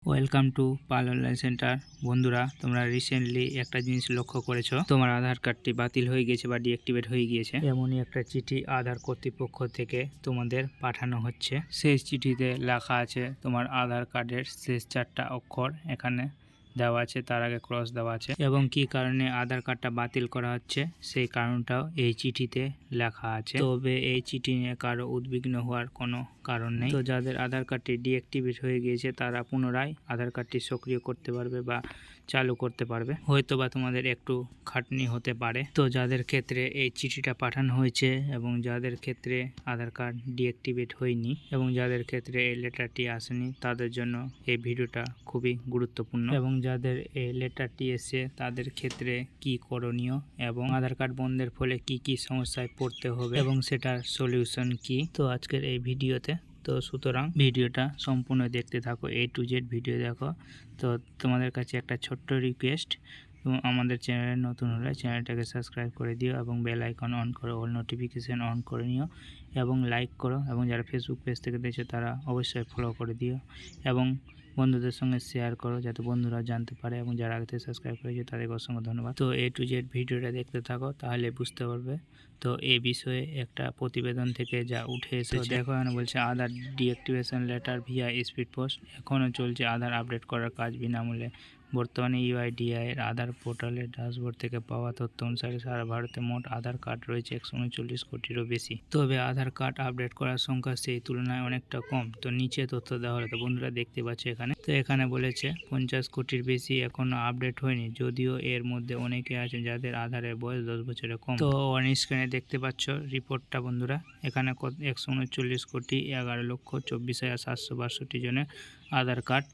Welcome to Pal online centre. বন্ধুরা, তোমরা recently একটা জিনিস লক্ষ্য করেছো, তোমার আধার কার্ডটি বাতিল হয়ে গেছে বা ডিঅ্যাক্টিভেট হয়ে গিয়েছে। এমনই একটা চিঠি আধার কর্তৃপক্ষ থেকে তোমাদের পাঠানো হচ্ছে। সেই চিঠিতে লেখা আছে তোমার আধার কার্ডের শেষ 4টা অক্ষর এখানে দেওয়া আছে, তার আগে ক্রস দেওয়া আছে, এবং কি কারণে আধার কার্ডটা বাতিল করা হচ্ছে সেই কারণটাও এই চিঠিতে লেখা আছে। তবে এই চিঠি নিয়ে কারো উদ্বিগ্ন হওয়ার কোনো কারণ নেই। তো যাদের আধার কার্ডটি ডিঅ্যাক্টিভেট হয়ে গিয়েছে তারা পুনরায় আধার কার্ডটি সক্রিয় করতে পারবে বা চালু করতে পারবে। হয়তো বা তোমাদের একটু খাটনি হতে পারে। তো যাদের ক্ষেত্রে এই চিঠিটা পাঠানো হয়েছে এবং যাদের ক্ষেত্রে আধার কার্ড ডিঅ্যাক্টিভেট হয়নি এবং যাদের ক্ষেত্রে এই লেটারটি আসেনি, তাদের জন্য এই ভিডিওটা খুবই গুরুত্বপূর্ণ। এবং যাদের এই লেটারটি এসে তাদের ক্ষেত্রে কি করণীয় এবং আধার কার্ড বন্ধের ফলে কি কি সমস্যায় পড়তে হবে এবং সেটার সলিউশন কি, তো আজকের এই ভিডিওতে। তো সুতরাং ভিডিওটা সম্পূর্ণ দেখতে থাকো, A to Z ভিডিও দেখো। তো তোমাদের কাছে একটা ছোট্ট রিকোয়েস্ট, আমাদের চ্যানেলে নতুন হলে চ্যানেলটাকে সাবস্ক্রাইব করে দিও এবং বেল আইকন অন করো, অল নোটিফিকেশান অন করে নিও এবং লাইক করো, এবং যারা ফেসবুক পেজ থেকে দেখছো তারা অবশ্যই ফলো করে দিও এবং বন্ধুদের সঙ্গে শেয়ার করো যাতে বন্ধুরা জানতে পারে, এবং যারা আগে থেকে সাবস্ক্রাইব করেছে তাদেরকে অসংখ্য ধন্যবাদ। তো A to Z ভিডিওটা দেখতে থাকো, তাহলে বুঝতে পারবে। তো এই বিষয়ে একটা প্রতিবেদন থেকে যা উঠে এসেছে দেখো, এখানে বলছে Aadhaar deactivation letter via speed post. এখনও চলছে আধার আপডেট করার কাজ বিনামূল্যে। বর্তমানে ইউআইডিআই এর আধার পোর্টালের ড্যাশবোর্ড থেকে পাওয়া তথ্য অনুসারে সারা ভারতে মোট আধার কার্ড রয়েছে 139 কোটিরও বেশি। তবে আধার কার্ড আপডেট করার সংখ্যা সেই তুলনায় অনেকটা কম। তো নিচে তথ্য দেওয়া হলো, তো বন্ধুরা দেখতে পাচ্ছে এখানে। তো এখানে বলেছে 50 কোটির বেশি এখনো আপডেট হয়নি, যদিও এর মধ্যে অনেকে আছে যাদের আধারের বয়স 10 বছরের কম। তো অন স্ক্রিনে দেখতে পাচ্ছ রিপোর্টটা বন্ধুরা। এখানে 139 কোটি 11,24,762 জনের আধার কার্ড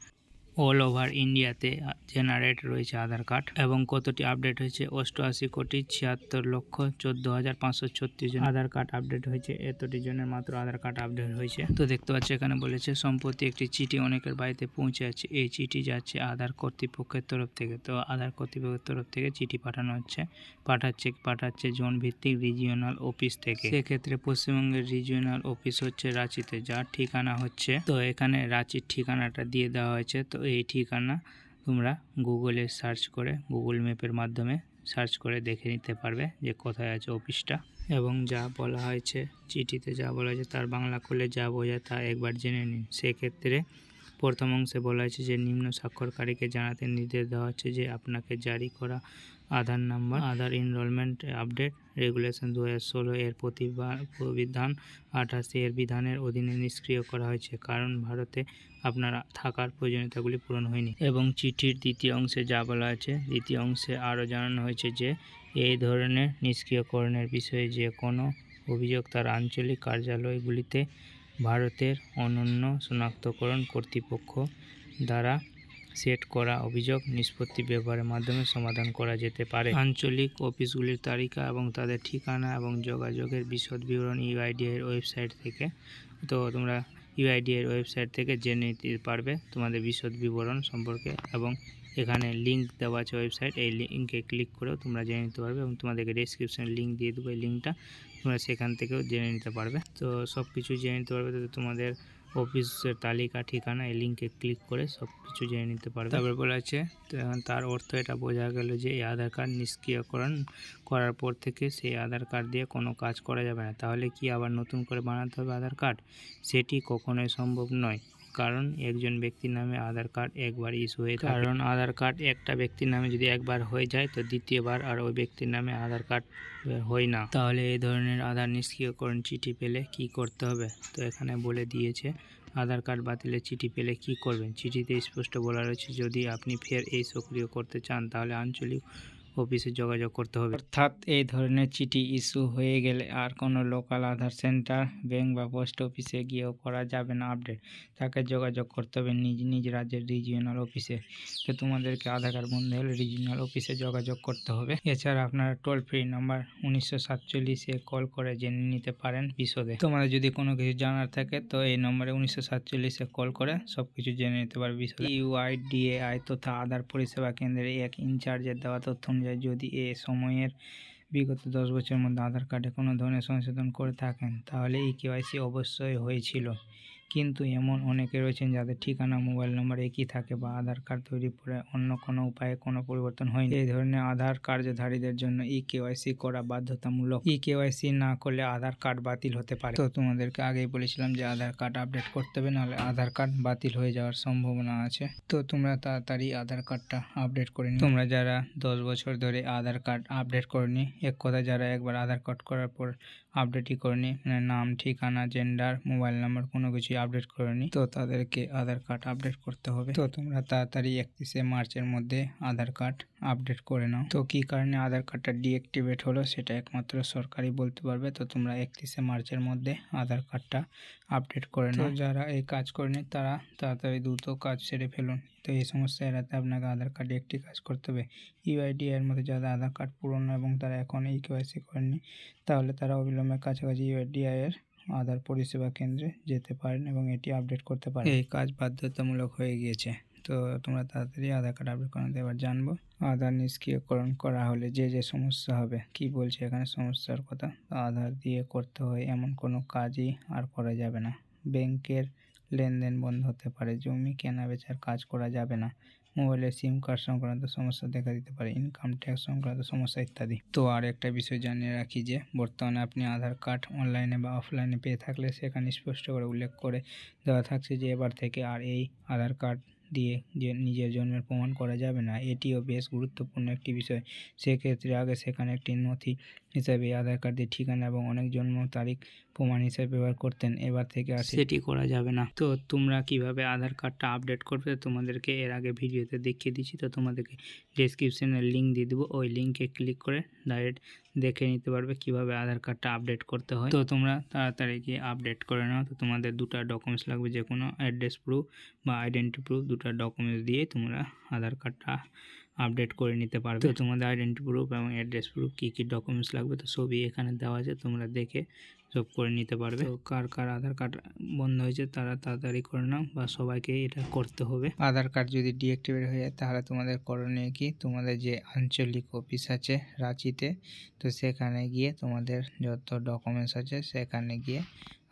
অল ওভার ইন্ডিয়াতে জেনারেট রয়েছে আধার কার্ড, এবং কতটি আপডেট হয়েছে 88,76,14,536 জন আধার কার্ড আপডেট হয়েছে। এতটি জনের মাত্র আধার কার্ড আপডেট হয়েছে। তো দেখতে পাচ্ছি এখানে বলেছে সম্প্রতি একটি চিঠি অনেকের বাড়িতে পৌঁছে আছে। এই চিঠি যাচ্ছে আধার কর্তৃপক্ষের তরফ থেকে। তো আধার কর্তৃপক্ষের তরফ থেকে চিঠি পাঠানো হচ্ছে, পাঠাচ্ছে জোন ভিত্তিক রিজিওনাল অফিস থেকে। সেক্ষেত্রে পশ্চিমবঙ্গের রিজিওনাল অফিস হচ্ছে রাঁচিতে, যার ঠিকানা হচ্ছে, তো এখানে রাঁচির ঠিকানাটা দিয়ে দেওয়া হয়েছে। তো এই ঠিকানা তোমরা গুগলে সার্চ করে, গুগল ম্যাপের মাধ্যমে সার্চ করে দেখে নিতে পারবে যে কোথায় আছে অফিসটা, এবং যা বলা হয়েছে চিঠিতে, যা বলা হয়েছে তার বাংলা করলে যা বোঝায় তা একবার জেনে নিন। সেক্ষেত্রে প্রথম অংশে বলা হয়েছে যে নিম্ন স্বাক্ষরকারীকে জানাতে নির্দেশ দেওয়া হচ্ছে যে আপনাকে জারি করা আধার নাম্বার, আধার এনরোলমেন্ট আপডেট রেগুলেশন 2016 এর প্রবিধান 88 এর বিধানের অধীনে নিষ্ক্রিয় করা হয়েছে, কারণ ভারতে আপনার থাকার প্রয়োজনীয়তাগুলি পূরণ হয়নি। এবং চিঠির দ্বিতীয় অংশে যা বলা আছে, দ্বিতীয় অংশে আরও জানানো হয়েছে যে এই ধরনের নিষ্ক্রিয়করণের বিষয়ে যে কোনো অভিযোগ তার আঞ্চলিক কার্যালয়গুলিতে ভারতের অনন্য শনাক্তকরণ কর্তৃপক্ষ দ্বারা সেট করা অভিযোগ নিষ্পত্তি ব্যবহারের মাধ্যমে সমাধান করা যেতে পারে। আঞ্চলিক অফিসগুলির তালিকা এবং তাদের ঠিকানা এবং যোগাযোগের বিশদ বিবরণ ইউআইডিআই এর ওয়েবসাইট থেকে। তো তোমরা ইউআইডিআই এর ওয়েবসাইট থেকে জেনে নিতে পারবে তোমাদের বিশদ বিবরণ সম্পর্কে, এবং এখানে লিঙ্ক দেওয়া আছে ওয়েবসাইট, এই লিঙ্কে ক্লিক করেও তোমরা জেনে নিতে পারবে, এবং তোমাদেরকে ডেসক্রিপশনে লিঙ্ক দিয়ে দেবো, এই লিঙ্কটা তোমরা সেখান থেকেও জেনে নিতে পারবে। তো সব কিছু জেনে নিতে পারবে। তো তোমাদের অফিসের তালিকা, ঠিকানা, এই লিঙ্কে ক্লিক করে সব কিছু জেনে নিতে পারবে। তারপর বলা আছে, তার অর্থ এটা বোঝা গেল যে এই আধার কার্ড নিষ্ক্রিয়করণ করার পর থেকে সেই আধার কার্ড দিয়ে কোনো কাজ করা যাবে না। তাহলে কি আবার নতুন করে বানাতে হবে আধার কার্ড? সেটি কখনোই সম্ভব নয়, কারণ একজন ব্যক্তির নামে আধার কার্ড একবার ইস্যু হয়ে থাকে। কারণ আধার কার্ড একটা ব্যক্তির নামে যদি একবার হয়ে যায় তো দ্বিতীয়বার আর ওই ব্যক্তির নামে আধার কার্ড হয় না। তাহলে এই ধরনের আধার নিষ্ক্রিয়করণ চিঠি পেলে কি করতে হবে? তো এখানে বলে দিয়েছে আধার কার্ড বাতিলের চিঠি পেলে কি করবেন। চিঠিতে স্পষ্ট বলা রয়েছে যদি আপনি ফের এই সক্রিয় করতে চান তাহলে আঞ্চলিক অফিসে যোগাযোগ করতে হবে। অর্থাৎ এই ধরনের চিঠি ইস্যু হয়ে গেলে আর কোনো লোকাল আধার সেন্টার, ব্যাংক বা পোস্ট অফিসে গিয়েও করা যাবে না আপডেট। তাকে যোগাযোগ করতে হবে নিজ রাজ্যের রিজিওনাল অফিসে। তো তোমাদেরকে আধার কার্ড বন্ধ হলে রিজিওনাল অফিসে যোগাযোগ করতে হবে। এছাড়া আপনারা টোল ফ্রি নাম্বার 1947-এ কল করে জেনে নিতে পারেন বিশদে। তোমাদের যদি কোনো কিছু জানার থাকে তো এই নম্বরে 1947-এ কল করে সব কিছু জেনে নিতে পারবে বিশদে। ইউআইডিএআই তথা আধার পরিষেবা কেন্দ্রের এক ইনচার্জের দেওয়া তথ্য অনুযায়ী যদি এ সময়ের বিগত 10 বছরের মধ্যে আধার কার্ডে কোনো ধরনের সংশোধন করে থাকেন তাহলে এই কেওয়াইসি অবশ্যই হয়েছিল। কিন্তু এমন অনেকে রয়েছেন যাদের ঠিকানা মোবাইল নম্বর একই থাকে বা আধার কার্ড তৈরির পরে অন্য কোনো উপায়ে কোনো পরিবর্তন হয়নি। এই ধরনের আধার কার্যধারীদের জন্য ই-কেওয়াইসি করা বাধ্যতামূলক। ই-কেওয়াইসি না করলে আধার কার্ড বাতিল হতে পারে। তো তোমাদেরকে আগেই বলেছিলাম যে আধার কার্ড আপডেট করতে হবে, নাহলে আধার কার্ড বাতিল হয়ে যাওয়ার সম্ভাবনা আছে। তো তোমরা তাড়াতাড়ি আধার কার্ডটা আপডেট করে নিও। তোমরা যারা 10 বছর ধরে আধার কার্ড আপডেট করনি, এক কথায় যারা একবার আধার কার্ড করার পর আপডেটই করেনি, মানে নাম, ঠিকানা, জেন্ডার, মোবাইল নাম্বার কোনো কিছুই আপডেট করেনি, তো তাদেরকে আধার কার্ড আপডেট করতে হবে। তো তোমরা তাড়াতাড়ি 31শে মার্চের মধ্যে আধার কার্ড আপডেট করে নাও। তো কি কারণে আধার কার্ডটা ডিঅ্যাক্টিভেট হলো সেটা একমাত্র সরকারই বলতে পারবে। তো তোমরা 31শে মার্চের মধ্যে আধার কার্ডটা আপডেট করে নাও। তো যারা এই কাজ করেনি তারা তাড়াতাড়ি দ্রুত কাজ সেরে ফেলুন। তো এই সমস্যা এড়াতে আপনাকে আধার কার্ডে একটি কাজ করতে হবে। ইউআইডিআই এর মধ্যে যাদের আধার কার্ড পুরনো এবং তারা এখন ই-কেওয়াইসি করেননি, তাহলে তারা অবিলম্বে কাছাকাছি ইউআইডিআই এর আধার পরিষেবা কেন্দ্রে যেতে পারেন এবং এটি আপডেট করতে পারেন। এই কাজ বাধ্যতামূলক হয়ে গিয়েছে। তো তোমরা তাড়াতাড়ি আধার কার্ড আপডেট করে নিতে। এবার জানবো আধার নিষ্ক্রিয়করণ করা হলে যে সমস্যা হবে। কি বলছে এখানে সমস্যার কথা। আধার দিয়ে করতে হয় এমন কোনো কাজই আর করা যাবে না। ব্যাংকের লেনদেন বন্ধ হতে পারে, জমি কেনা বেচার কাজ করা যাবে না, মোবাইলে সিম কার্ড সংক্রান্ত সমস্যা দেখা দিতে পারে, ইনকাম ট্যাক্স সংক্রান্ত সমস্যা ইত্যাদি। তো আর একটা বিষয় জানিয়ে রাখি যে বর্তমানে আপনি আধার কার্ড অনলাইনে বা অফলাইনে পেয়ে থাকলে সেখানে স্পষ্ট করে উল্লেখ করে দেওয়া থাকছে যে এবার থেকে আর এই আধার কার্ড দিয়ে যে নিজের জন্মের প্রমাণ করা যাবে না। এটিও বেশ গুরুত্বপূর্ণ একটি বিষয়। সেক্ষেত্রে আগে সেখানে একটি নথি হিসাবে আধার কার্ড দিয়ে ঠিকানা এবং অনেক জন্ম তারিখ প্রমাণ হিসেবে ব্যবহার করতেন, এবার থেকে আর সেটি করা যাবে না। তো তোমরা কিভাবে আধার কার্ডটা আপডেট করবে তোমাদেরকে এর আগে ভিডিওতে দেখিয়ে দিচ্ছি। তো তোমাদেরকে ডেসক্রিপশনে লিঙ্ক দিয়ে দেবো, ওই লিঙ্কে ক্লিক করে ডাইরেক্ট দেখে নিতে পারবে কিভাবে আধার কার্ডটা আপডেট করতে হয়। তো তোমরা তাড়াতাড়ি গিয়ে আপডেট করে নাও। তো তোমাদের দুটো ডকুমেন্টস লাগবে, যে কোনো অ্যাড্রেস প্রুফ বা আইডেন্টি প্রুফ, দুটো ডকুমেন্টস দিয়ে তোমরা আধার কার্ডটা আপডেট করে নিতে পারবে। তো তোমাদের আইডেন্টি প্রুফ এবং অ্যাড্রেস প্রুফ কী কী ডকুমেন্টস লাগবে তো সবই এখানে দেওয়া আছে, তোমরা দেখে সব করে নিতে পারবে। তো কার কার আধার কার্ড বন্ধ হয়েছে তারা তাড়াতাড়ি করে নাও, বা সবাইকে এটা করতে হবে। আধার কার্ড যদি ডিঅ্যাক্টিভেট হয়ে যায় তাহলে তোমাদের করণীয় কি, তোমাদের যে আঞ্চলিক অফিস আছে রাঁচিতে, তো সেখানে গিয়ে তোমাদের যত ডকুমেন্টস আছে সেখানে গিয়ে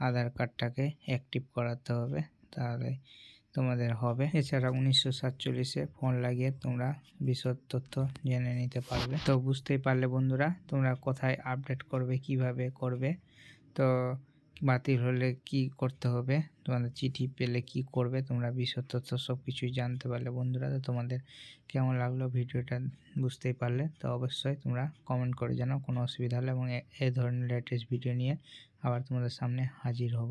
আধার কার্ডটাকে অ্যাক্টিভ করাতে হবে, তাহলে তোমাদের হবে। এছাড়া 1947-এ ফোন লাগিয়ে তোমরা বিশদ তথ্য জেনে নিতে পারবে। তো বুঝতেই পারলে বন্ধুরা, তোমরা কোথায় আপডেট করবে, কিভাবে করবে, তো বাতিল হলে কি করতে হবে, তোমাদের চিঠি পেলে কি করবে, তোমরা বিশদ তথ্য সব কিছুই জানতে পারলে বন্ধুরা। তো তোমাদের কেমন লাগলো ভিডিওটা বুঝতেই পারলে, তো অবশ্যই তোমরা কমেন্ট করে জানাও কোনো অসুবিধা হলে, এবং এই ধরনের লেটেস্ট ভিডিও নিয়ে আবার তোমাদের সামনে হাজির হব।